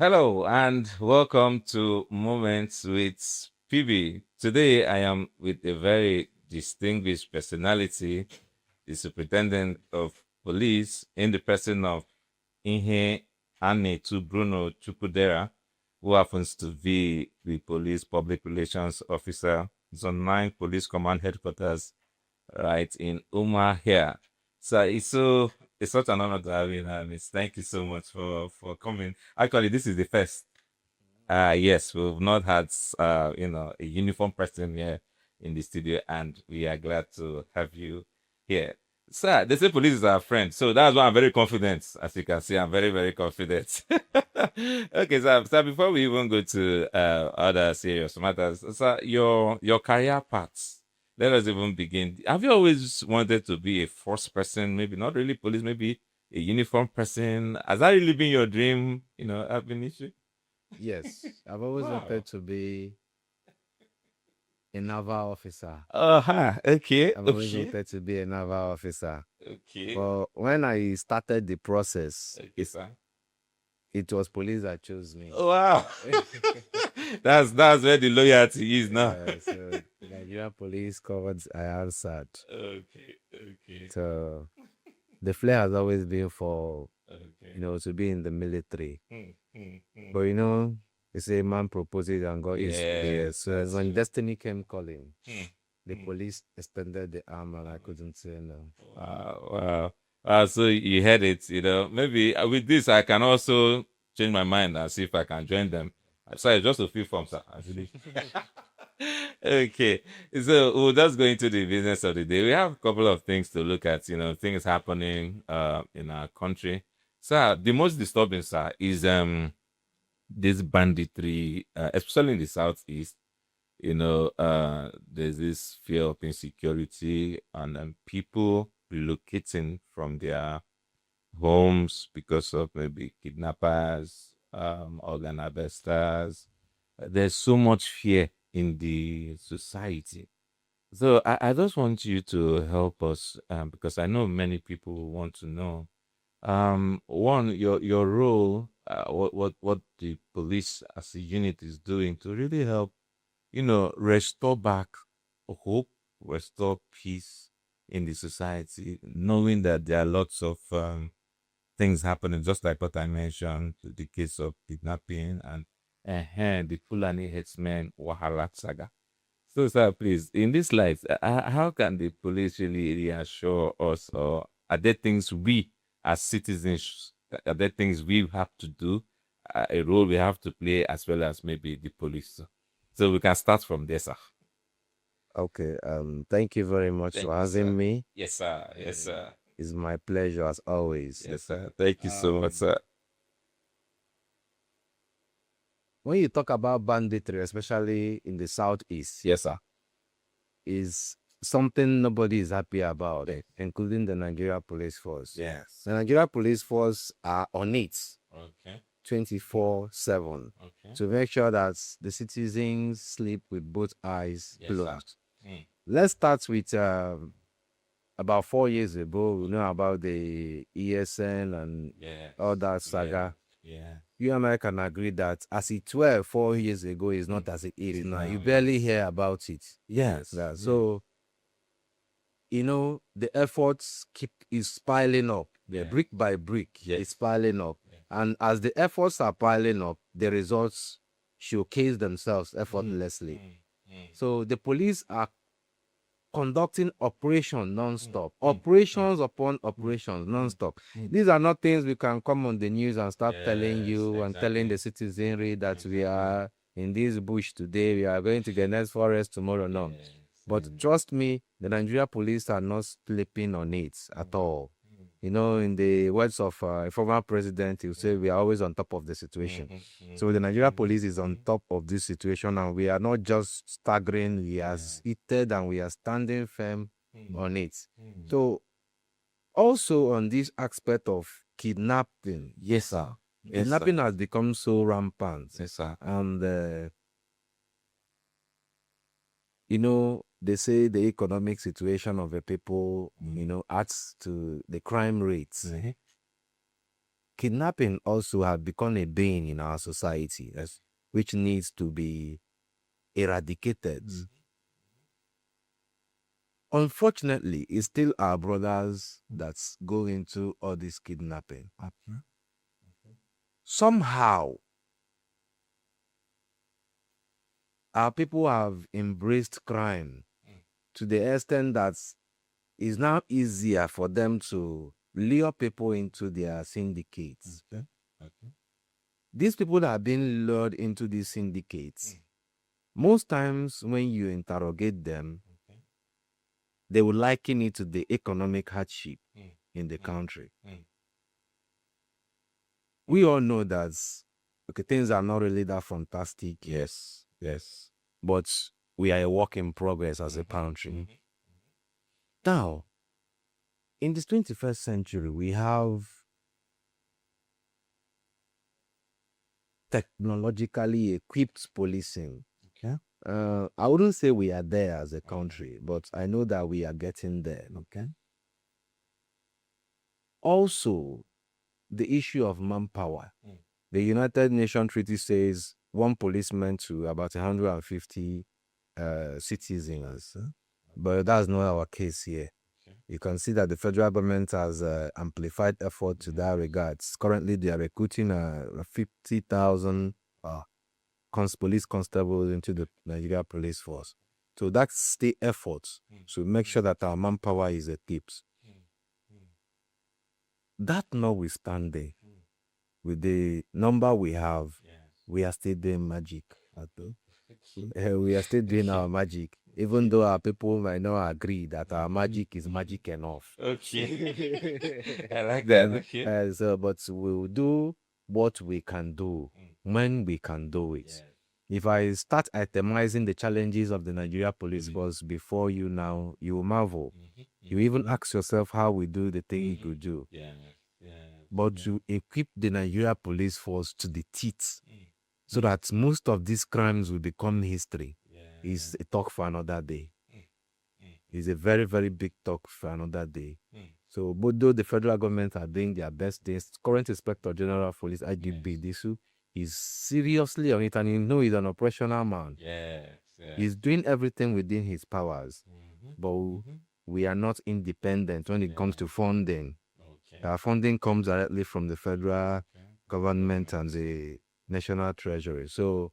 Hello and welcome to Moments with PB. Today I am with a very distinguished personality, the Superintendent of Police, in the person of Iheanetu Bruno Chukwudera, who happens to be the Police Public Relations Officer, Zone 9 Police Command Headquarters, right in Umar here. It's such an honor to have you in our midst. Thank you so much for coming. Actually, this is the first. Yes, we've not had a uniform person here in the studio, and we are glad to have you here. Sir, they say police is our friend, so that's why I'm very confident. As you can see, I'm very, very confident. Okay, sir, before we even go to other serious matters, sir, your career paths. Let us even begin. Have you always wanted to be a force person? Maybe not really police, maybe a uniform person. Has that really been your dream? Have been issue? Yes, I've always Wow. wanted to be a naval officer. Okay, I've always okay, wanted to be a naval officer. okay, But when I started the process, okay, sir. it was police that chose me. Wow. That's where the loyalty is now. So the Nigerian police covered, I answered. Okay, okay, So the flair has always been for, okay. to be in the military. Hmm. But they say man proposes and God is yes. So That's when true. destiny came calling, Hmm, the hmm. police extended the arm and I couldn't say no. Wow, wow. So you heard it, maybe with this I can also change my mind and see if I can join them. Sorry, just a few forms, sir, actually. Okay, so we'll just go into the business of the day. We have a couple of things to look at, things happening in our country. Sir, the most disturbing, sir, is this banditry, especially in the southeast. There's this fear of insecurity and people relocating from their homes because of maybe kidnappers, organ harvesters. There's so much fear in the society. So I just want you to help us because I know many people want to know. One, your role, what the police as a unit is doing to really help, restore back hope, restore peace in the society, knowing that there are lots of things happening, just like what I mentioned, the case of kidnapping and the Fulani headsmen Wahala saga. So, sir, please, in this light, how can the police really reassure us, or are there things we as citizens, are there things we have to do, a role we have to play, as well as maybe the police? So we can start from there, sir. Okay. Thank you very much Thank for you, sir. having me. Yes, sir. Yes, sir. It's my pleasure as always. Yes, sir. Thank you so much, Um, sir. when you talk about banditry, especially in the southeast, Yes, sir. is something nobody is happy about, Okay. including the Nigeria Police Force. Yes. The Nigeria Police Force are on it Okay. 24/7 Okay. to make sure that the citizens sleep with both eyes Yes, sir. closed. Mm. Let's start with about 4 years ago. We know about the ESN and Yes. all that saga. Yeah. You and I can agree that as it were 4 years ago is not as it is now. You barely Yes. hear about it. Yes. Yeah. Yeah. So, the efforts is piling up. Yeah. Brick by brick Yes. is piling up. Yeah. And as the efforts are piling up, the results showcase themselves effortlessly. So the police are conducting operation non-stop, operations upon operations non-stop. These are not things we can come on the news and start telling you and telling the citizenry that we are in this bush today, we are going to the next forest tomorrow. No. But trust me, the Nigeria police are not sleeping on it at all. In the words of a former president, he will say we are always on top of the situation. So the Nigeria police is on top of this situation, and we are not just staggering, we are seated and we are standing firm on it. So also on this aspect of kidnapping, Yes, sir. Yes, kidnapping sir. has become so rampant. Yes, sir. And they say the economic situation of the people, adds to the crime rates. kidnapping also have become a bane in our society, which needs to be eradicated. Unfortunately, it's still our brothers that go into all this kidnapping. Somehow, our people have embraced crime to the extent that it's now easier for them to lure people into their syndicates. These people that are being lured into these syndicates, most times when you interrogate them, they will liken it to the economic hardship in the country. We all know that things are not really that fantastic. Yes. But we are a work in progress as a country. Now, in this 21st century, we have technologically equipped policing. Okay. I wouldn't say we are there as a country, but I know that we are getting there. Okay. Also, the issue of manpower. The United Nations Treaty says one policeman to about 150 citizens. But that's not our case here. You can see that the federal government has amplified effort to that regard. Currently, they are recruiting 50,000 police constables into the Nigeria police force. So that's the effort to make sure that our manpower is equipped. That notwithstanding, with the number we have, we are still doing magic. We are still doing our magic, even though our people might not agree that our magic is magic enough. Okay. I like that. Okay. But we'll do what we can do when we can do it. If I start itemizing the challenges of the Nigeria police force before you now, you will marvel. You even ask yourself how we do the thing you could do. But to equip the Nigeria police force to the teeth so that most of these crimes will become history is a talk for another day. It's a very, very big talk for another day. So, but though the federal government are doing their best, the current Inspector General of Police, IGB Disu, is seriously on it, and you know he's an operational man. He's doing everything within his powers, but we are not independent when it comes to funding. Our funding comes directly from the federal government and the national treasury. So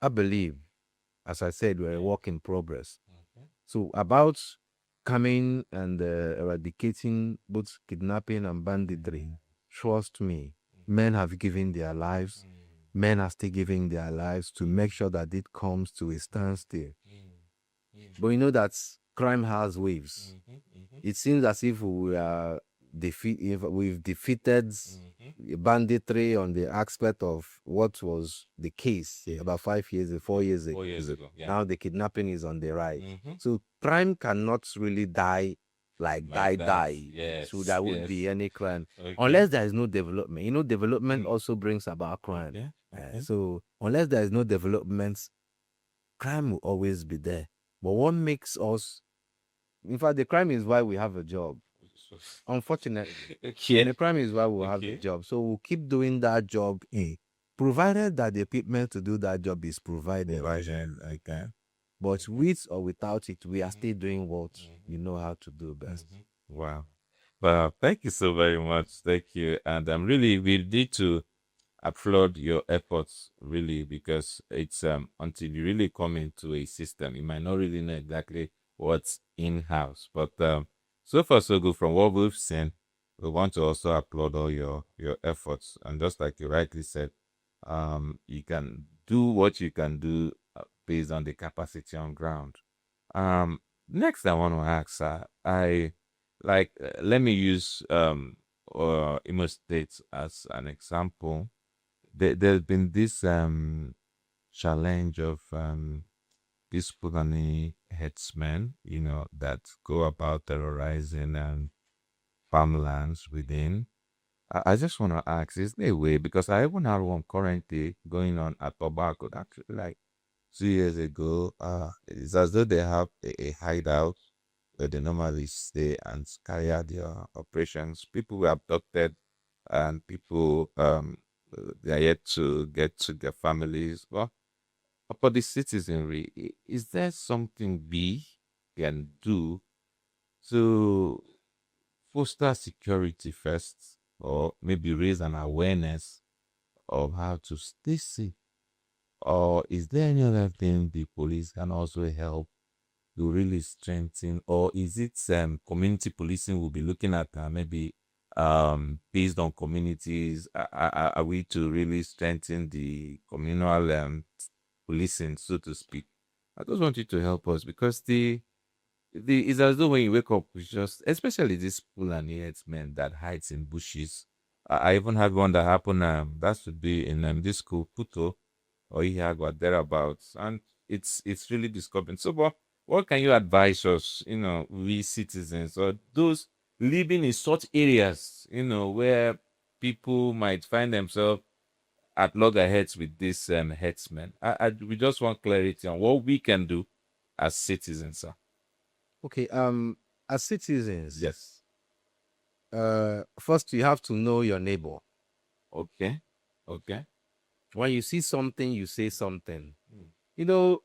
I believe, as I said, we're a work in progress. So about coming and eradicating both kidnapping and banditry, trust me, men have given their lives. Men are still giving their lives to make sure that it comes to a standstill. But you know that crime has waves. It seems as if we've defeated banditry on the aspect of what was the case about 4 years ago. 4 years ago. Yeah. Now the kidnapping is on the rise. So crime cannot really die like die. Yes. So there would be any crime. Okay. Unless there is no development. You know, development also brings about crime. So unless there is no development, crime will always be there. But what makes us, in fact, the crime is why we have a job. Unfortunately, the crime is why we have the job. So we'll keep doing that job, provided that the equipment to do that job is provided. But with or without it, we are still doing what you know how to do best. Wow. Well, thank you so very much. Thank you. And we need to applaud your efforts, really, because it's until you really come into a system, you might not really know exactly what's in-house. But so far so good from what we've seen. We want to also applaud all your efforts. And just like you rightly said, you can do what you can do based on the capacity on ground. Next I want to ask, let me use Imo State as an example. There's been this challenge of these Fulani headsmen, that go about terrorizing farmlands within. I just want to ask, is there a way, because I even had one currently going on at Tobacco, actually, like 2 years ago. It's as though they have a hideout where they normally stay and carry out their operations. People were abducted and people they are yet to get to their families. Well, for the citizenry, is there something we can do to foster security first, or maybe raise an awareness of how to stay safe? Or is there any other thing the police can also help to really strengthen, or is it community policing we'll be looking at, maybe based on communities? Are we to really strengthen the communal policing, so to speak? I just want you to help us, because the it's as though when you wake up, it's just, especially this pull and men that hides in bushes. I even had one that happened. That should be in this school, Puto or Iheanetu thereabouts, and it's really disturbing. So, but what can you advise us? We citizens or those living in such areas, where people might find themselves at loggerheads with these headsmen. We just want clarity on what we can do as citizens, sir. Okay. As citizens, Yes. first you have to know your neighbor. Okay. Okay. When you see something, you say something. Mm. You know,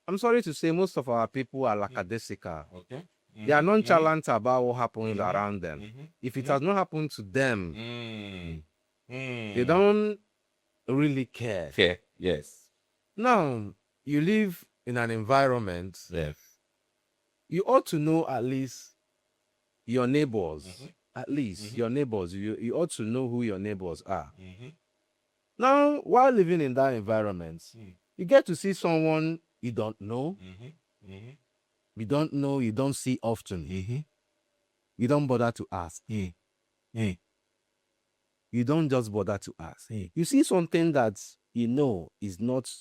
I'm sorry to say, most of our people are lackadaisical. Okay. They are nonchalant about what happens Mhm. around them. Mhm. If it has not happened to them, Mm. they don't really care. Okay. Yes. Now, you live in an environment, Yes. you ought to know at least your neighbors. Mhm. At least Mhm. your neighbors. You ought to know who your neighbors are. Mhm. Now, while living in that environment, Mm. you get to see someone you don't know, Mhm. Mhm. you don't know, you don't see often. Mhm. You don't bother to ask. Mm. You don't just bother to ask. You see something that you know is not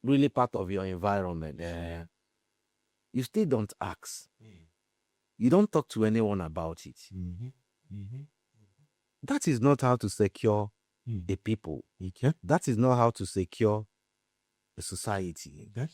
really part of your environment. You still don't ask. You don't talk to anyone about it. Mhm. Mhm. That is not how to secure a people. Okay. That is not how to secure a society. Okay.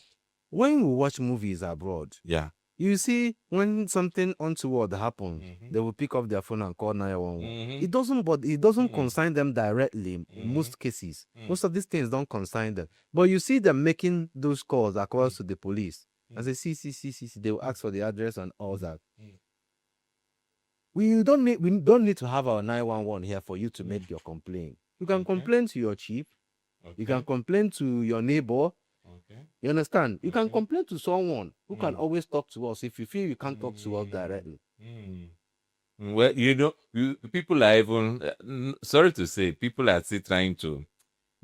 When we watch movies abroad, Yeah. you see when something untoward happens, Mhm. they will pick up their phone and call 911. Mhm. It doesn't, but it doesn't Mhm. concern them directly. In Mhm. most cases, Mm. most of these things don't concern them. But you see them making those calls across to the police and say, see. They will ask for the address and all that. We don't need to have our 911 here for you to make your complaint. You can complain to your chief. You can complain to your neighbor. Okay. You understand? You can Okay. complain to someone who can always talk to us if you feel you can't talk to us directly. Well, people are even, sorry to say, people are still trying to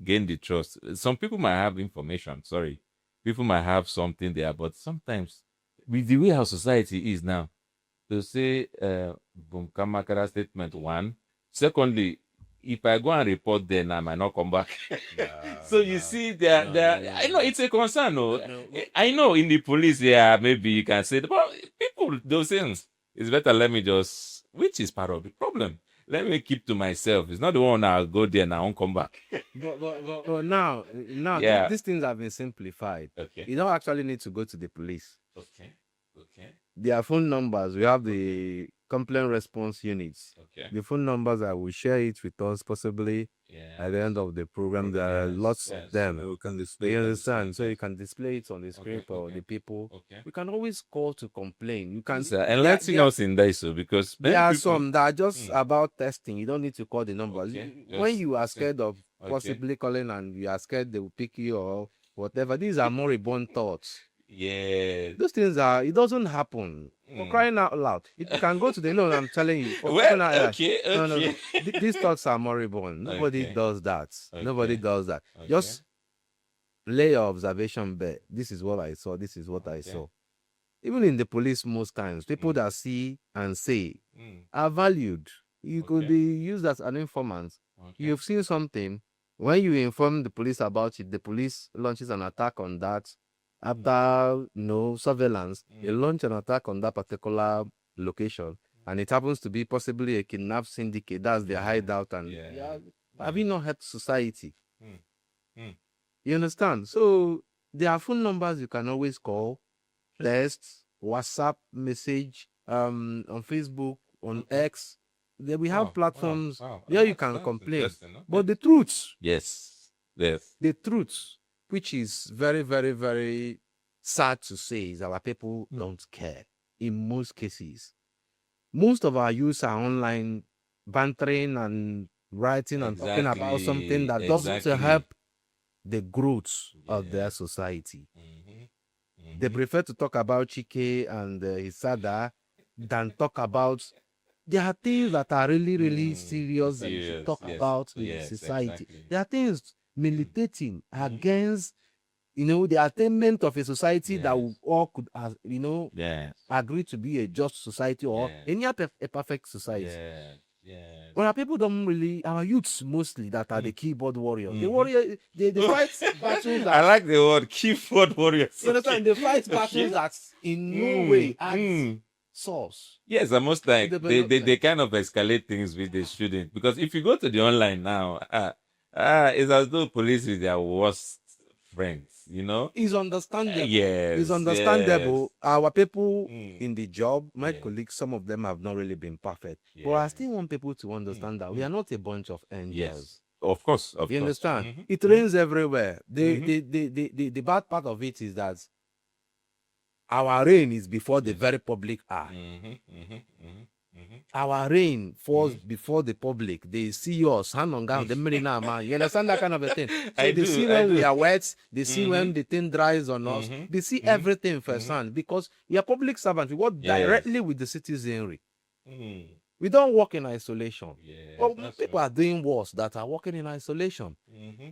gain the trust. Some people might have information, sorry. People might have something there, but sometimes, with the way our society is now, to say, Bumkamakara statement one. Secondly, if I go and report, then I might not come back. So you see, I know it's a concern. No, I know in the police, yeah, maybe you can say, but people, those things, it's better. Let me just, which is part of the problem. Let me keep to myself. It's not the one I'll go there and I won't come back. But now Yeah. these things have been simplified. Okay. You don't actually need to go to the police. Okay. Okay. Their phone numbers, we have the complaint response units. Okay. The phone numbers, I will share it with us possibly at the end of the program. There are lots of them. We can display. You understand? So you can display it on the screen for okay. the people. Okay. We can always call to complain. You can Enlighten us in this, so because there many are people, some that are just about testing. You don't need to call the numbers. Okay, When just you are listen. scared of Okay. possibly calling and you are scared they will pick you or whatever, these are moribund thoughts. Yeah. Those things it doesn't happen. For crying out loud. You can go to the no, I'm telling you. For Well, crying out loud. okay. No. These thoughts are moribund. Nobody Okay. does that. Nobody Okay. does that. Okay. Just lay your observation bare. This is what I saw. This is what I Okay. saw. Even in the police, most times, people that see and say are valued. You could Okay. be used as an informant. Okay. You've seen something. When you inform the police about it, the police launches an attack on that. After surveillance, they launch an attack on that particular location, and it happens to be possibly a kidnap syndicate. That's their hideout, and have you not helped society? You understand? So there are phone numbers you can always call, text, WhatsApp message, on Facebook, on X. we have platforms where you can complain. Interesting, okay. But the truth, Yes. the truth, which is very, very, very sad to say, is our people don't care in most cases. Most of our youths are online bantering and writing and talking about something that doesn't help the growth of their society. They prefer to talk about Chike and his Sada than talk about. There are things that are really, really serious that you should talk about in society. There are things militating against, the attainment of a society that we all could, agree to be a just society or any a perfect society. Well, our people don't really, our youths mostly that are the keyboard warriors. The warrior, they fight battles that, I like the word keyboard warriors. You understand? They fight battles that in no way adds source. Yes, and most like they kind of escalate things with the student, because if you go to the online now, it's as though police is their worst friends. It's understandable. Yes, It's understandable. Our people in the job, my colleagues, some of them have not really been perfect. But I still want people to understand that we are not a bunch of angels. Yes, of course. You understand? It rains everywhere. The bad part of it is that our rain is before the very public eye. Our rain falls before the public. They see us, hand on ground, the marina, man. You understand that kind of a thing? So they see when we are wet, they see when the thing dries on us, they see everything firsthand, because we are public servants. We work directly with the citizenry. We don't work in isolation. People are doing worse that are working in isolation.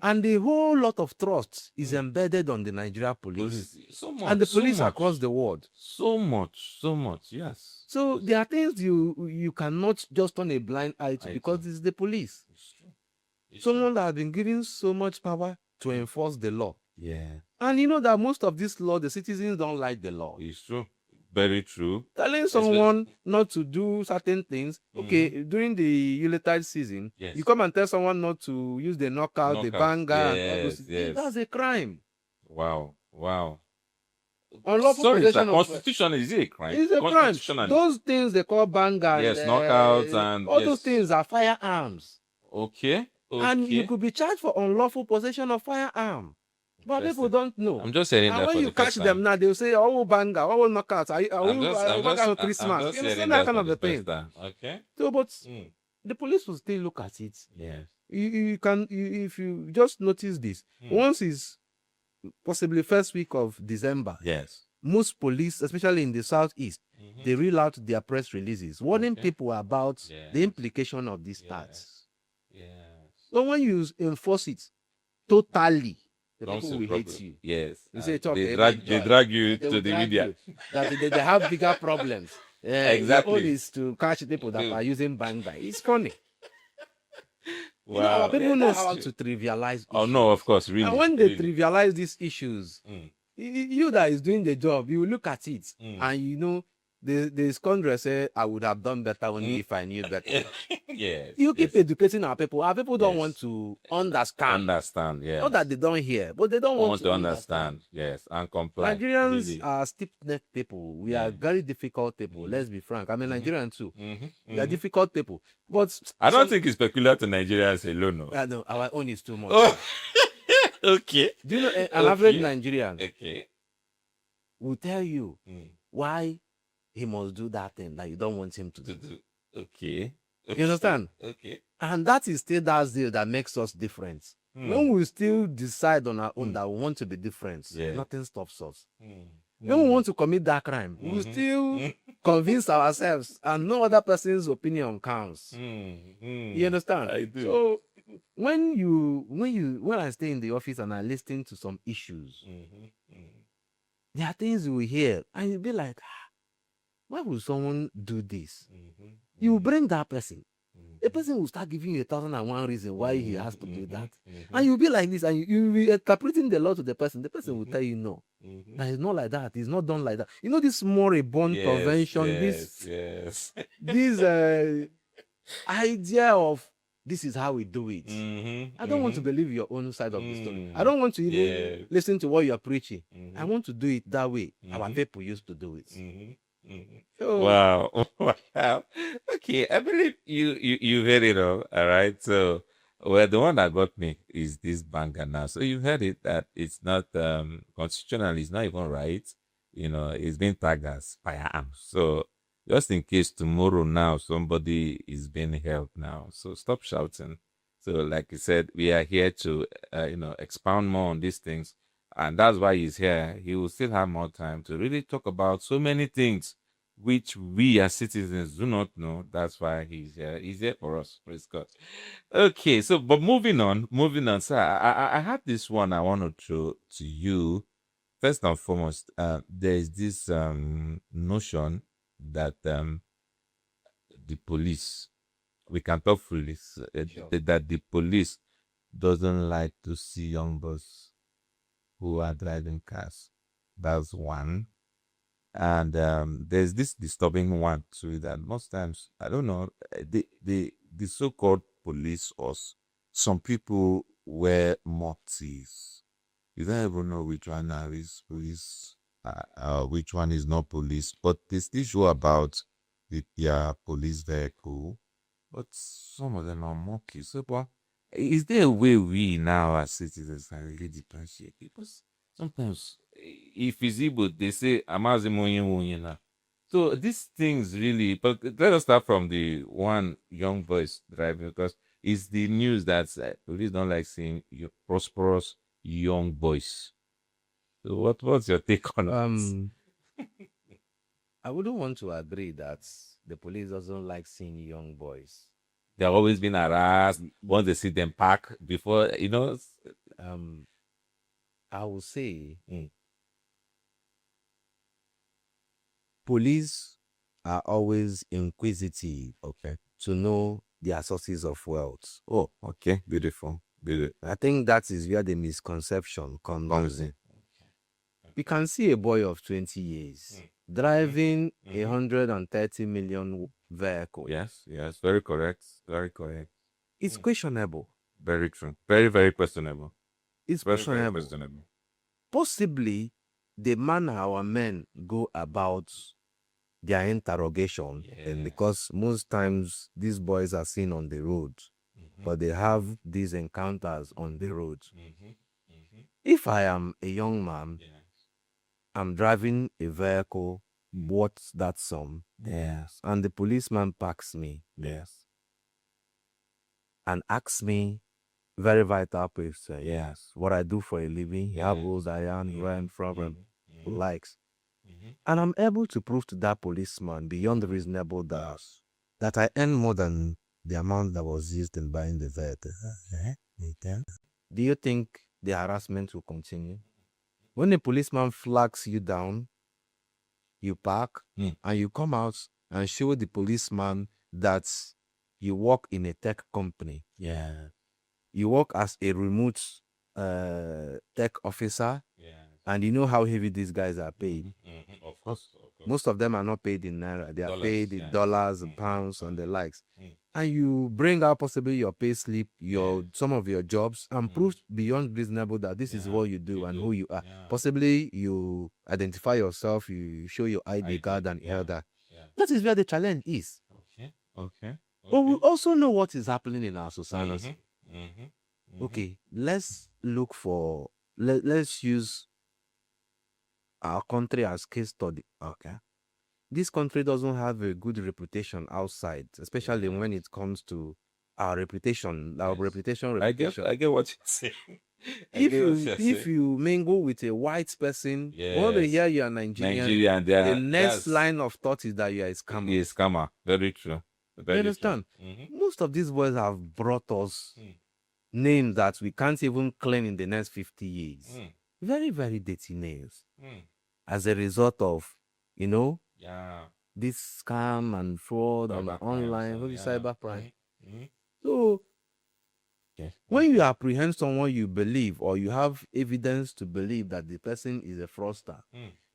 And the whole lot of trust is embedded on the Nigeria police. So much, and the police across the world. So much, yes. So there are things you cannot just turn a blind eye to, because it's the police. Someone that has been given so much power to enforce the law. And you know that most of this law, the citizens don't like the law. It's true. Very true. Telling someone not to do certain things, during the Yuletide season, you come and tell someone not to use the knockout, the banger, and all those things. That's a crime. Wow. Unlawful possession of constitution, is it a crime? It's a crime. Those things they call banger, knockouts, and all those things are firearms. Okay. And you could be charged for unlawful possession of firearm. But people don't know. I'm just saying that. When you catch them now, they'll say, "Oh, banger, oh, knockout, oh, Christmas." You understand that kind of a thing. Okay. So, but the police will still look at it. Yes. You can, if you just notice this, once is possibly first week of December. Yes. Most police, especially in the southeast, they reel out their press releases warning people about the implication of these stats. So when you enforce it totally, the people will hate you. Yes. You say, they drag you to the media. They have bigger problems. Exactly. The goal is to catch people that are using banga. It's funny. Wow. People know how to trivialize issues. Oh, no, of course, really. And when they trivialize these issues, you that is doing the job, you look at it and the scoundrel say, I would have done better only if I knew better. You keep educating our people. Our people don't want to understand. Yes. Not that they don't hear, but they don't want to understand. Yes, and comply. Nigerians really are stiff-necked people. We are very difficult people. Let's be frank. I'm a Nigerian too. We are difficult people. But I don't think it's peculiar to Nigerians alone. No. I know, our own is too much. Oh. Okay. Do you know an average Nigerian will tell you why he must do that thing that you don't want him to do. Okay. You understand? Okay. And that is still that zeal that makes us different. When we still decide on our own that we want to be different, nothing stops us. When we want to commit that crime, we still convince ourselves and no other person's opinion counts. You understand? I do. So when I stay in the office and I listen to some issues, there are things you will hear and you'll be like, why would someone do this? You bring that person. A person will start giving you 1,001 reasons why he has to do that. And you'll be like this, and you'll be interpreting the law to the person. The person will tell you no. That it's not like that. It's not done like that. You know, this moribund convention, this idea of this is how we do it. I don't want to believe your own side of the story. I don't want to even listen to what you're preaching. I want to do it that way. Our people used to do it. So, Wow. Wow. Okay, I believe you heard it all right. So well, the one that got me is this banger now. So you heard it that it's not constitutional, it's not even right. It's been tagged as firearms. So just in case tomorrow now somebody is being held now. So stop shouting. So like you said, we are here to expound more on these things. And that's why he's here. He will still have more time to really talk about so many things which we as citizens do not know. That's why he's here. He's here for us. Praise God. Okay, so but moving on. So I have this one I want to throw to you. First and foremost, there is this notion that the police, we can talk police, sure. that the police doesn't like to see young boys who are driving cars. That's one. And there's this disturbing one too that most times I don't know the so-called police or some people wear muftis. You don't even know which one is police, which one is not police. But they still show about their police vehicle, but some of them are murky. So, but is there a way we now as citizens can really differentiate? Because sometimes, if it's Igbo, they say, Amazi Monye now. So these things really, but let us start from the one young voice driving because it's the news that police don't like seeing prosperous young boys. So what's your take on it? Um, I wouldn't want to agree that the police doesn't like seeing young boys. They're always been harassed once they see them park before. Um, I will say police are always inquisitive, okay, to know their sources of wealth. Oh, okay, beautiful. I think that is where the misconception comes in. We can see a boy of 20 years driving 130 million vehicle. Yes, very correct. Very correct. It's questionable. Very true. Very, very questionable. It's Very, very questionable. questionable. Possibly the manner our men go about their interrogation, and because most times these boys are seen on the road, but they have these encounters on the road. If I am a young man, I'm driving a vehicle worth that sum, Yes. and the policeman parks me, Yes. and asks me very vital question. Yes. What I do for a living, how old I am, where I'm from, likes. And I'm able to prove to that policeman beyond reasonable doubt that I earn more than the amount that was used in buying the vehicle. Do you think the harassment will continue? When a policeman flags you down, you park, and you come out and show the policeman that you work in a tech company. Yeah. You work as a remote tech officer, and you know how heavy these guys are paid. Of course. Most of them are not paid in naira; they are paid in dollars and pounds and the likes. Mm. And you bring out possibly your pay slip, some of your jobs, and prove beyond reasonable that this is what you do and who you are. Possibly you identify yourself, you show your ID card and elder. That is where the challenge is. Okay. But we also know what is happening in our society. Okay, let's look for, let's use our country as case study. Okay. This country doesn't have a good reputation outside, especially when it comes to our reputation. Our reputation. I get what you're saying. If you mingle with a white person, when they hear you are Nigerian, the next line of thought is that you are a scammer. He is scammer. Very true. You understand? Most of these boys have brought us names that we can't even claim in the next 50 years. Very, very dirty names. As a result of, this scam and fraud on online, cybercrime. So, when you apprehend someone you believe, or you have evidence to believe that the person is a fraudster,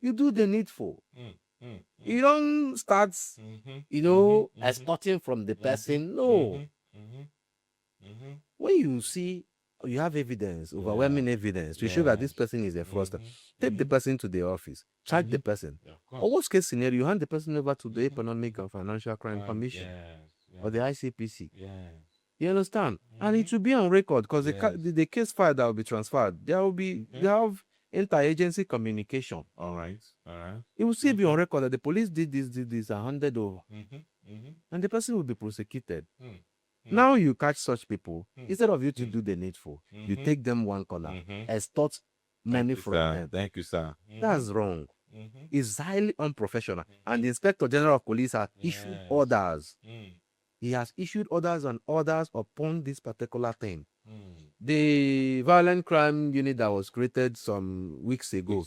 you do the needful. You don't start, extorting from the person. No. When you see you have evidence, overwhelming evidence to show that this person is a fraudster. Take the person to the office, charge the person. Or worst case scenario, you hand the person over to the Economic and Financial Crime Commission or the ICPC. You understand? And it will be on record because the case file that will be transferred, there will be they have interagency communication. All right. It will still be on record that the police did this, and handed over, and the person will be prosecuted. Now you catch such people, instead of you to do the needful, you take them one corner, extort money from them. Thank you, sir. That's wrong. It's highly unprofessional. And the Inspector General of Police has issued orders. He has issued orders and orders upon this particular thing. The violent crime unit that was created some weeks ago,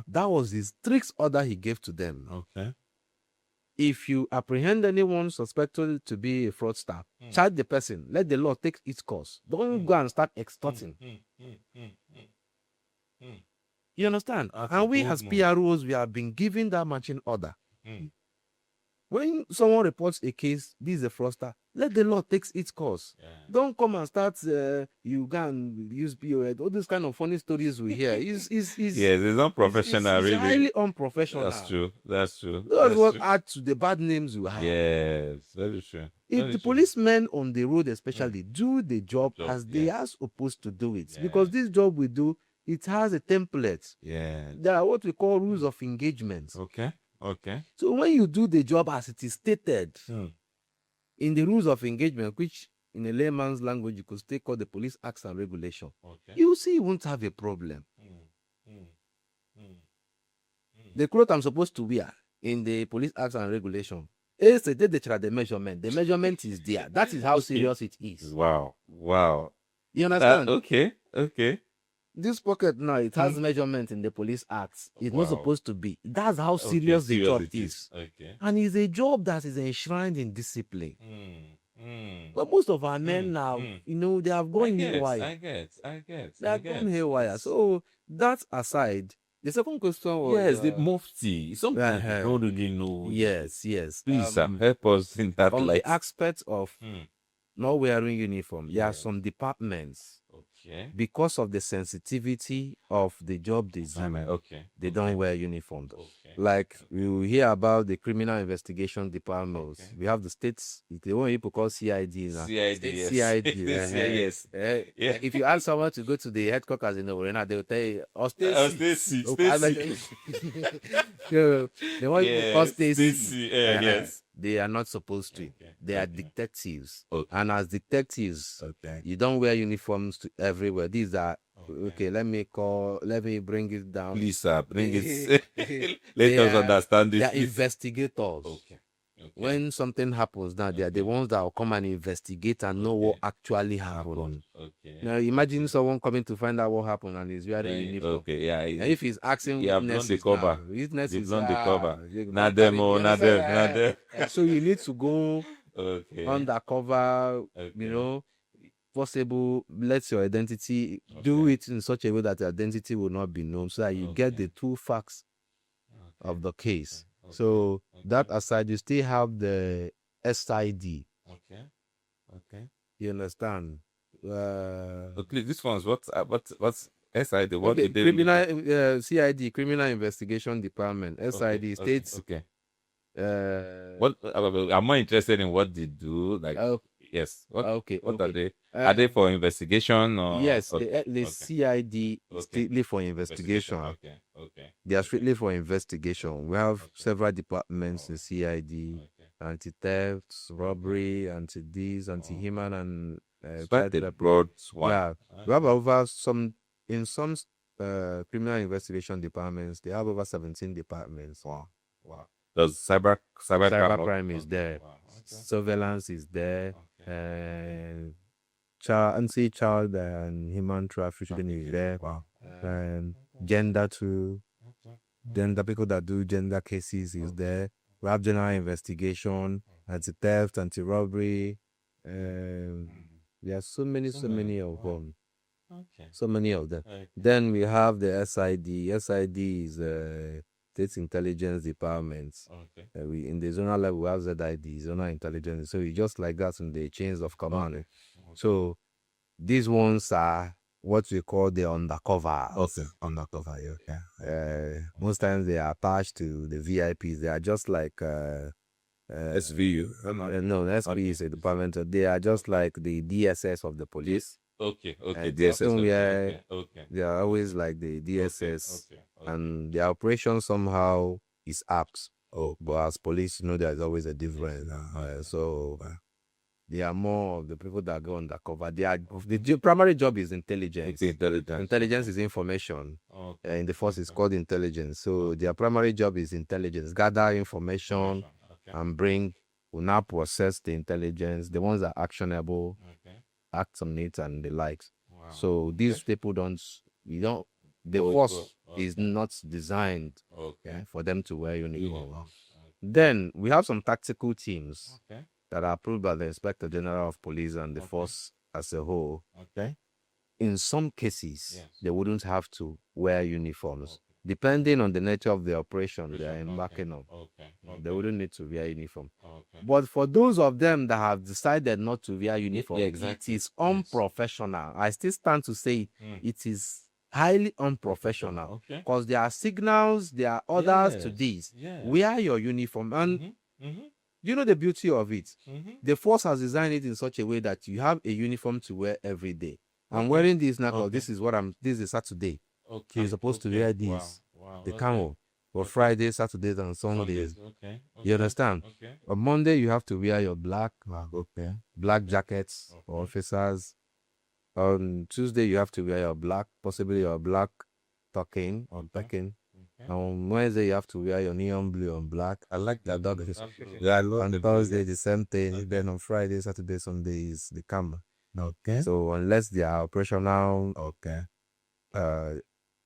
that was the strict order he gave to them. Okay. If you apprehend anyone suspected to be a fraudster, charge the person. Let the law take its course. Don't go and start extorting. You understand? And we as PROs, we have been given that matching order. When someone reports a case, this is a fraudster, let the law take its course. Don't come and start, you can use POS. All these kind of funny stories we hear. Yes, it's unprofessional, it's really. highly unprofessional. That's true. That's what adds to the bad names you have. Yes, very true. If the policemen on the road especially do the job as they are supposed to do it, because this job we do, it has a template. There are what we call rules of engagement. Okay. So when you do the job as it is stated in the rules of engagement, which in a layman's language you could still call the Police Acts and Regulation, you see you won't have a problem. The clothes I'm supposed to wear in the Police Acts and Regulation, the measurement. The measurement is there. That is how serious it is. Wow. You understand? Okay. This pocket now, it has measurement in the Police Acts. It's not supposed to be. That's how serious the job is. And it's a job that is enshrined in discipline. But most of our men now, they have gone haywire. I get. They have gone haywire. So that aside, the second question was... the mufti. Something I don't really know. Yes. Please, help us in that on light. the aspect of not wearing uniform, there are some departments, because of the sensitivity of the job design, they don't wear uniform. Like you hear about the criminal investigation departments. We have the states, the one people call CID now. CID, yes. If you ask someone to go to the headquarters in Owerena, they will tell you, Stacy. The one you call Stacy. Yes. They are not supposed to. They are detectives. And as detectives, you don't wear uniforms to everywhere. These are let me bring it down. Please, sir, bring it. Let us understand this. They are investigators. When something happens now, they are the ones that will come and investigate and know what actually happened. Now imagine someone coming to find out what happened and he's wearing a uniform. And if he's asking witnesses, witnesses blown the cover. Not them. So you need to go undercover, possible, let your identity, do it in such a way that your identity will not be known, so that you get the true facts of the case. So that aside, you still have the SID. You understand? This one's what's SID? What they do? Criminal CID, Criminal Investigation Department. SID states. What I'm more interested in what they do. Like yes. What are they? Are they for investigation or? Yes, the CID is strictly for investigation. They are strictly for investigation. We have several departments in CID: anti-theft, robbery, anti-this, anti-human, and quite a broad one. Yeah, we have over some criminal investigation departments. They have over 17 departments. Wow. Does cybercrime is there? Surveillance is there. Child and human trafficking is there. Gender too. Gender, people that do gender cases is there. We have general investigation, anti-theft, anti-robbery. There are so many of them. So many of them. Then we have the SID. SID is State Intelligence Department. In the zonal level, we have ZID, Zonal Intelligence. So it's just like that in the chains of command. So These ones are what we call the undercovers. Okay, undercover. Yeah. Okay. Most times they are attached to the VIPs. They are just like SVU. no, SP is a department. They are just like the DSS of the police. Okay. DSS, Okay. they are always like the DSS, Okay. and the operation somehow is apt. Oh, But as police, there's always a difference. So they are more of the people that go undercover. The primary job is intelligence. it's intelligence. Intelligence is information. Okay. In the force, it's called intelligence. So their primary job is intelligence, gather information Okay. and bring, will now process the intelligence, the ones that are actionable, Okay. act on it, and the likes. Wow. So these people the force is not designed for them to wear uniform. Then we have some tactical teams that are approved by the Inspector General of Police and the force as a whole. Okay. In some cases, Yes. they wouldn't have to wear uniforms. Depending on the nature of the operation they are embarking on. They wouldn't need to wear uniform. But for those of them that have decided not to wear uniform, it is unprofessional. I still stand to say it is highly unprofessional because there are signals, there are orders to this. Wear your uniform. And you know the beauty of it? The force has designed it in such a way that you have a uniform to wear every day. I'm wearing this now because this is Saturday. Okay. You're supposed to wear these. The camo for Fridays, Saturdays, and Sundays. You understand? On Monday, you have to wear your black jackets for officers. On Tuesday, you have to wear your black, possibly your black tucking or packing. On Wednesday, you have to wear your neon blue and black. I like that dog. Yeah, on Thursday, the same thing. Then on Friday, Saturday, Sunday is the camo. Okay. So unless they are operational, Okay.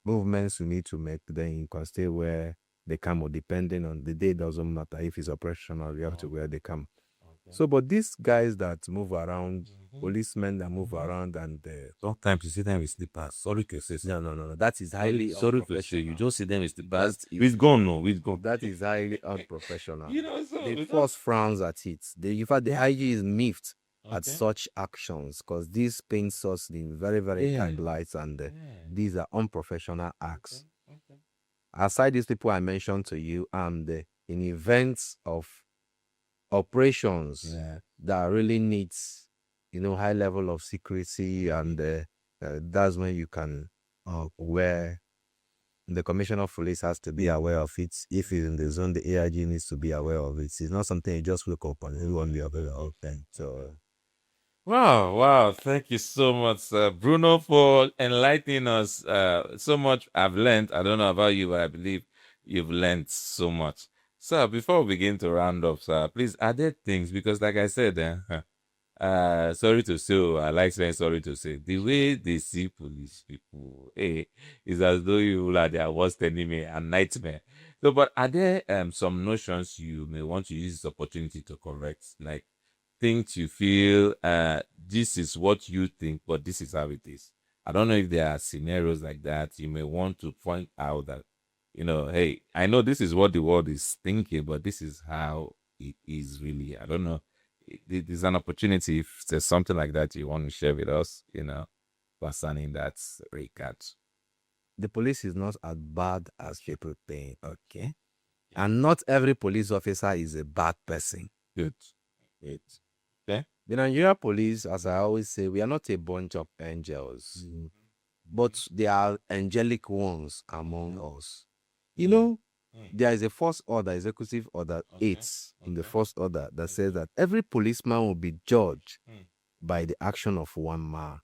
movements you need to make, then you can stay wear the camo. Depending on the day, doesn't matter. If it's operational, you have to wear the camo. So, but these guys that move around, policemen that move around, and Sometimes you see them with slippers. Sorry to say. no. That is highly Sorry to say. unprofessional. You just see them with slippers. With gun, no. With gun. That is highly unprofessional. So The force frowns at it. In fact, the IG is miffed at such actions because this paints us in very, very kind lights, and these are unprofessional acts. Aside these people I mentioned to you, and in events of operations that really needs, high level of secrecy, and that's when you can wear. The commissioner of police has to be aware of it. If it's in the zone, the AIG needs to be aware of it. It's not something you just wake up and everyone be aware of it. So. Wow. Thank you so much, Bruno, for enlightening us so much. I've learned. I don't know about you, but I believe you've learned so much. So before we begin to round up, sir, please add things, because like I said, sorry to say, I like saying sorry to say, the way they see police people, is as though you are their worst enemy and nightmare. So, but are there some notions you may want to use this opportunity to correct, like things you feel this is what you think, but this is how it is? I don't know if there are scenarios like that you may want to point out that, hey, I know this is what the world is thinking, but this is how it is really. I don't know. There's an opportunity if there's something like that you want to share with us, concerning that regard. The police is not as bad as people think, okay? And not every police officer is a bad person. Good. Okay? The Nigeria police, as I always say, we are not a bunch of angels, but there are angelic ones among us. There is a first order, executive order 8 in the first order that says that every policeman will be judged by the action of one man.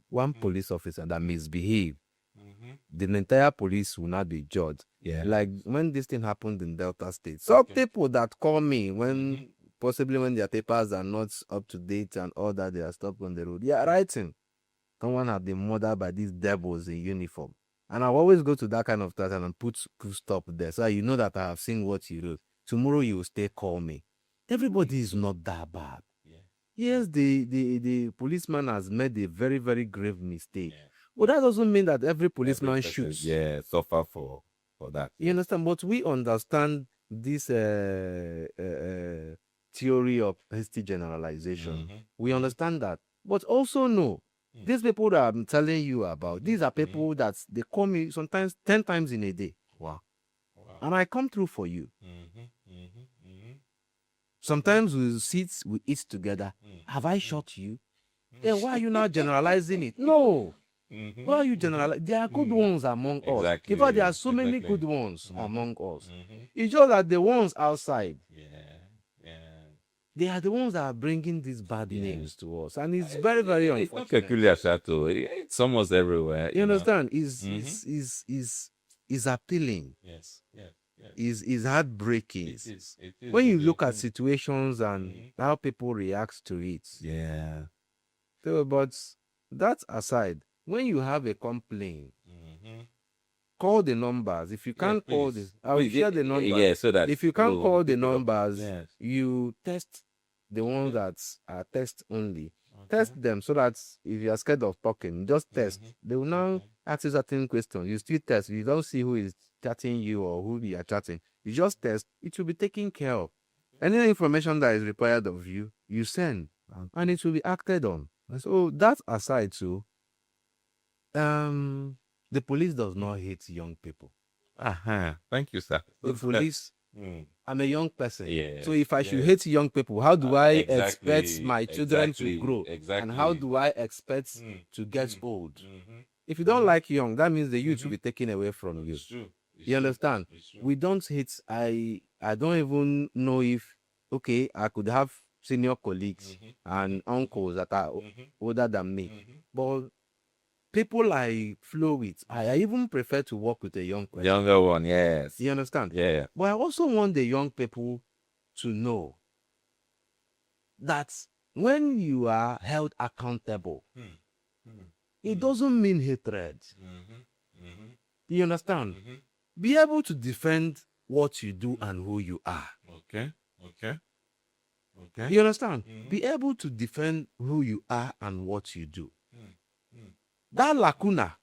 One police officer that misbehaved, the entire police will not be judged. Like when this thing happened in Delta State, some people that call me possibly when their papers are not up to date and all that, they are stopped on the road. Writing. Someone had been murdered by these devils in uniform. And I'll always go to that kind of pattern and put full stop there. So you know that I have seen what you wrote. Tomorrow you will stay call me. Everybody is not that bad. Yes, the policeman has made a very, very grave mistake. But that doesn't mean that every policeman shoots. Suffer for that. You understand? But we understand this theory of hasty generalization. We understand that. But also know These people that I'm telling you about, these are people that they call me sometimes 10 times in a day. Wow. And I come through for you. Mm-hmm. Sometimes we sit, we eat together. Have I shot you? Then why are you now generalizing it? No. Why are you generalizing? There are good ones among us. Exactly. Because there are so many good ones among us. It's just that the ones outside, they are the ones that are bringing these bad names to us. And it's very, very It's not unfortunate. peculiar, Shato. It's almost everywhere. You know? understand? Is appealing. Yes. Is heartbreaking. It is. When you look at situations and how people react to it. Yeah. So, but that aside, when you have a complaint, call the numbers. If you can't call this, I will share the numbers. Yeah, so that if you can't we'll call the pick it up. numbers, Yes. you test the ones that are test only. Test them so that if you are scared of talking, just test. They will now ask you certain questions. You still test. You don't see who is chatting you or who you are chatting. You just test. It will be taken care of. Any information that is required of you, you send, and it will be acted on. So that aside, too, the police does not hate young people. Thank you, sir. The police. I'm a young person. Yeah. So if I should hate young people, how do I Exactly, expect my children to grow? Exactly. And how do I expect to get old? If you don't like young, that means the youth will be taken away from you. It's true. You understand? It's true. We don't hate. I don't even know if I could have senior colleagues and uncles that are older than me, but people I flow with, I even prefer to work with a young person. Younger one, yes. You understand? Yeah. But I also want the young people to know that when you are held accountable, it doesn't mean hatred. You understand? Be able to defend what you do and who you are. Okay. You understand? Be able to defend who you are and what you do. That lacuna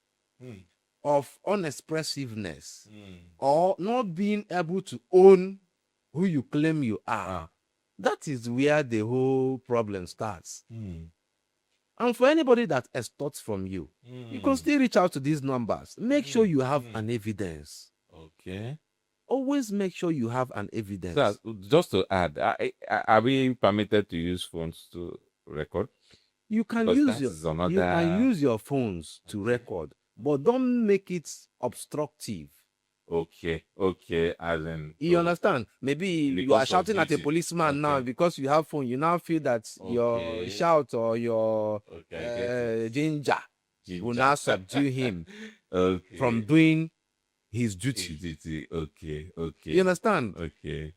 of unexpressiveness or not being able to own who you claim you are, that is where the whole problem starts. And for anybody that extorts from you, you can still reach out to these numbers. Make sure you have an evidence. Okay. Always make sure you have an evidence. So, just to add, are we permitted to use phones to record? You can Because use that is you can use your phones to record, but don't make it obstructive. Okay, as in... You understand? Maybe you Because are of shouting at a duty. policeman now Okay. because you have phone. You now feel that your Okay. shout or your Okay, I get it. ginger will now subdue him Okay. from doing his duty. duty. Okay. You understand? Okay.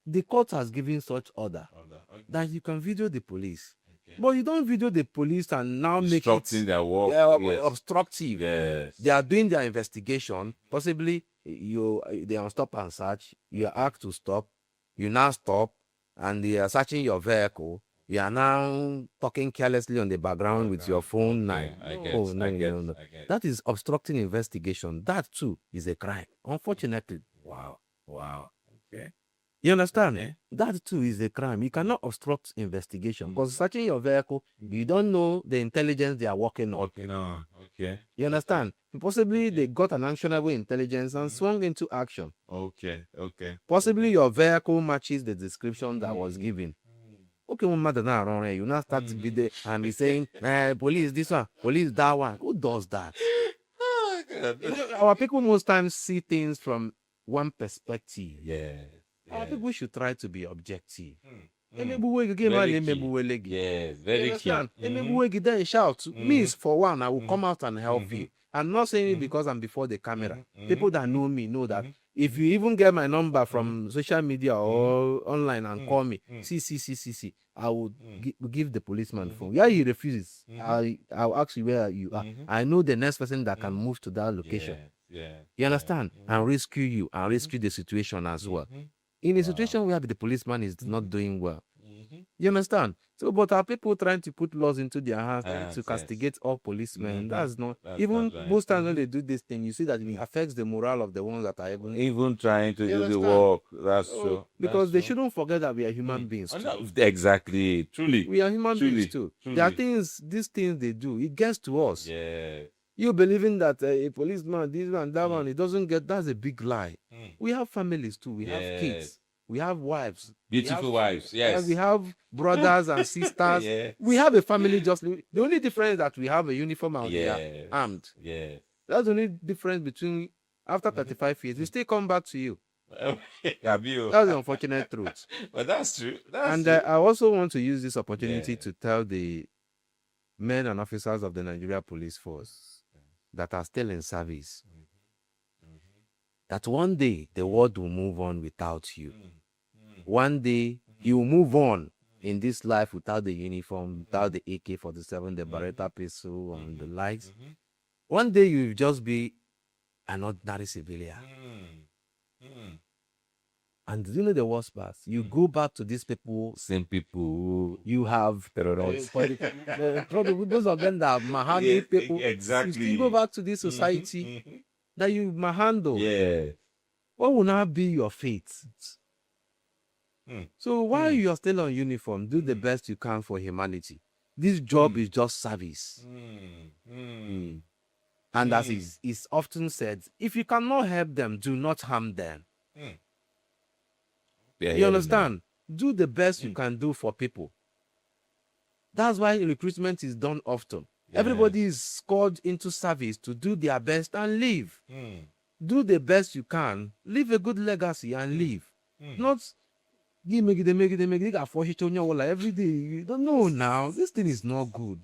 The court has given such order Okay. that you can video the police. Okay. But you don't video the police and now make Obstructing it their work. Yes. obstructive. Yes. They are doing their investigation. Possibly they are on stop and search. You are asked to stop. You now stop, and they are searching your vehicle. You are now talking carelessly on the background with your phone. Okay, Now, I get. no. That is obstructing investigation. That too is a crime. Unfortunately. Wow. Okay. You understand? Okay. That too is a crime. You cannot obstruct investigation because searching your vehicle, you don't know the intelligence they are working on. Okay. No. Okay. You understand? Possibly they got an actionable intelligence and swung into action. Okay. Possibly your vehicle matches the description that was given. Okay, one matter now around here, you now start video and be saying, police this one, police that one. Who does that? Oh, God. You know, our people most times see things from one perspective. Yeah. Our people should try to be objective. Very Yes, very key. Then shout. Me, for one, I will come out and help you. I'm not saying it because I'm before the camera. People that know me know that if you even get my number from social media or online and call me, see, I will give the policeman phone. Yeah, he refuses. I'll ask you where you are. I know the next person that can move to that location. Yeah. You understand? And rescue you and rescue the situation as well. In a situation where the policeman is not doing well, You understand? So, but are people trying to put laws into their hands to Yes. castigate all policemen? Mhm. That's not. That's Even not right. most times when they do this thing, you see that it affects the morale of the ones that are Even trying to You do the understand? work. That's So, true. because That's they true. shouldn't forget that we are human beings Oh, too. no, exactly. Truly. We are human beings too. There are Truly. these things they do. It gets to us. Yeah. You believing that a policeman, this one, that one, it doesn't get. That's a big lie. We have families too. We have kids. We have wives. Beautiful wives. Yes. We have brothers and sisters. Yeah. We have a family just. The only difference is that we have a uniform and we are Yeah. armed. Yeah. That's the only difference between after 35 years. We still come back to you. Have you? That's the unfortunate truth. But that's true. And I also want to use this opportunity Yeah. to tell the men and officers of the Nigeria Police Force that are still in service that one day the world will move on without you. One day you will move on in this life without the uniform, without the AK-47, the Beretta pistol, and the likes. One day you will just be an ordinary civilian. And you know the worst part? You go back to these people, Same people who you have terrorize. probably those of them that Mahani people. Exactly. You go back to this society that you handle. Yeah. What will now be your fate? So while you are still on uniform, do the best you can for humanity. This job is just service. And as is often said, if you cannot help them, do not harm them. Yeah, You understand? Do the best you can do for people. That's why recruitment is done often. Everybody is called into service to do their best and leave. Do the best you can, leave a good legacy and leave. Not make it every day. You don't know now. This thing is not good.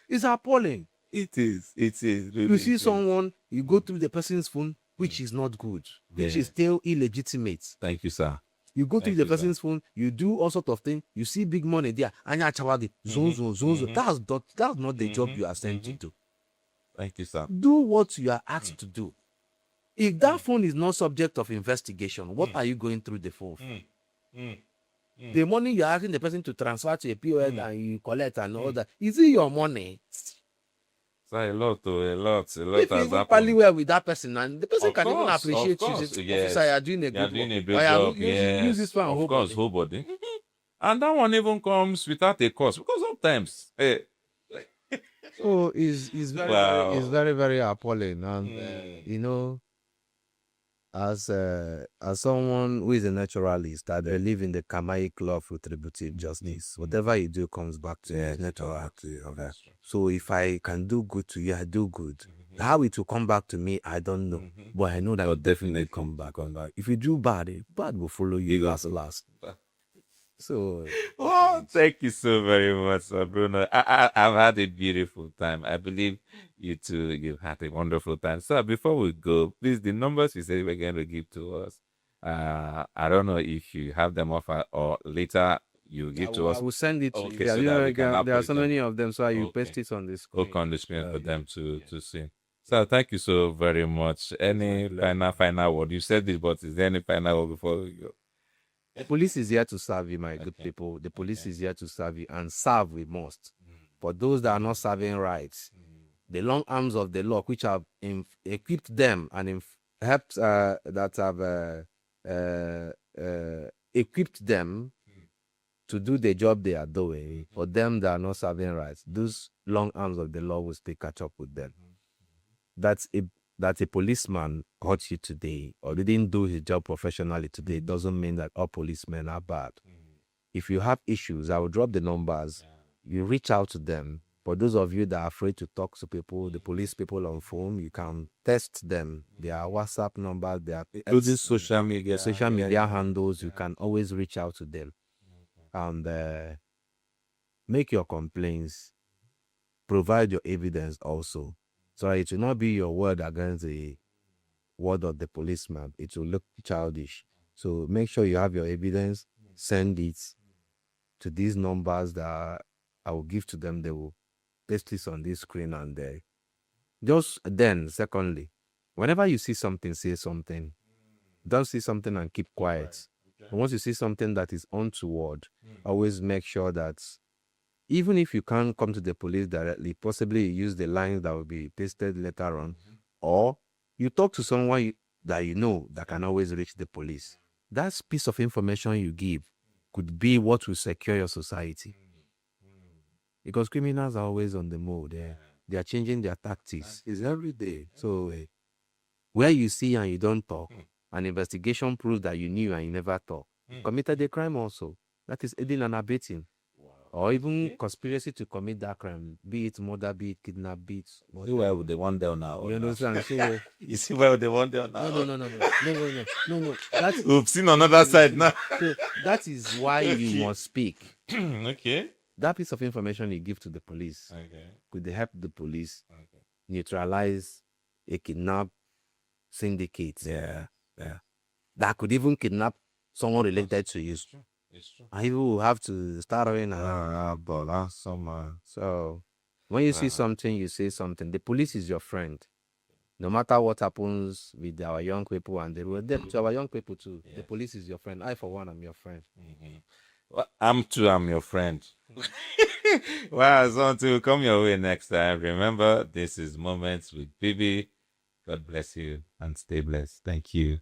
It's appalling. It is. It is. Really, You see it is. someone, you go through the person's phone, which is not good, which Yeah. is still illegitimate. Thank you, sir. You go through Thank the you, sir. person's phone, you do all sort of things, you see big money there, and that's not the job you are sent to do. Thank you, sir. Do what you are asked to do. If that phone is not subject of investigation, what are you going through the phone for? The money you're asking the person to transfer to a POS and you collect and all that, is it your money? Sir, a lot If you has even happened. pally well with that person, and the person Of can even course, appreciate of course, you. Say, yes. Officer, you're doing a You're good doing a work. great Oh, yeah, job. use this one. Of course, whole body. And that one even comes without a cost because sometimes, So it's very, Wow. it's very, very appalling. And you know, as someone who is a naturalist, I believe in the Kamaic law of retributive justice. Whatever you do comes back to you. It's natural. So if I can do good to you, I do good. How it will come back to me, I don't know. But I know that it will definitely come back. If you do bad, bad will follow you as last. So Oh, thank you so very much, Sir Bruno. I've had a beautiful time. I believe you too, you've had a wonderful time. So before we go, please, the numbers you said you were going to give to us, I don't know if you have them off or later you give to us. I will send it to Okay, you. so that we can There are upload so them. many of them, so you Okay. paste it on this screen. Hook on the screen for them to see. So thank you so very much. Any final word? You said it, but is there any final word before we go? The police is here to serve you, my good people. The police is here to serve you, and serve we must. For those that are not serving right, the long arms of the law, which have equipped them and helped that have equipped them to do the job they are doing. For them that are not serving right, those long arms of the law will still catch up with them. That a policeman hurt you today or didn't do his job professionally today doesn't mean that all policemen are bad. If you have issues, I will drop the numbers. You reach out to them. For those of you that are afraid to talk to people, the police people on phone, you can text them. Their WhatsApp numbers, their Using social media. handles, you can always reach out to them and make your complaints. Provide your evidence also. So it will not be your word against the word of the policeman. It will look childish. So make sure you have your evidence. Send it to these numbers that I will give to them. They will paste this on this screen and just then, secondly, whenever you see something, say something. Don't see something and keep quiet. And once you see something that is untoward, always make sure that even if you can't come to the police directly, possibly you use the lines that will be pasted later on, or you talk to someone that you know that can always reach the police. That piece of information you give could be what will secure your society. Because criminals are always on the move. They are changing their tactics. It's every day. So where you see and you don't talk, an investigation proves that you knew and you never talk, committed a crime also. That is aiding and abetting. Or even conspiracy to commit that crime, be it murder, be it kidnap, be it. See where would they want there now? You understand? So, You see where would they want there now? no. That's, We've seen another side now. so that is why you must speak. Okay. That piece of information you give to the police could help the police neutralize a kidnap syndicate. Yeah. That could even kidnap someone related to you. It's true. And you will have to start in. So when you see something, you say something. The police is your friend. No matter what happens with our young people, and they will to our young people too. The police is your friend. I, for one, am your friend. Well, I'm your friend. Well, so to come your way next time, remember this is Moments with Bibi. God bless you and stay blessed. Thank you.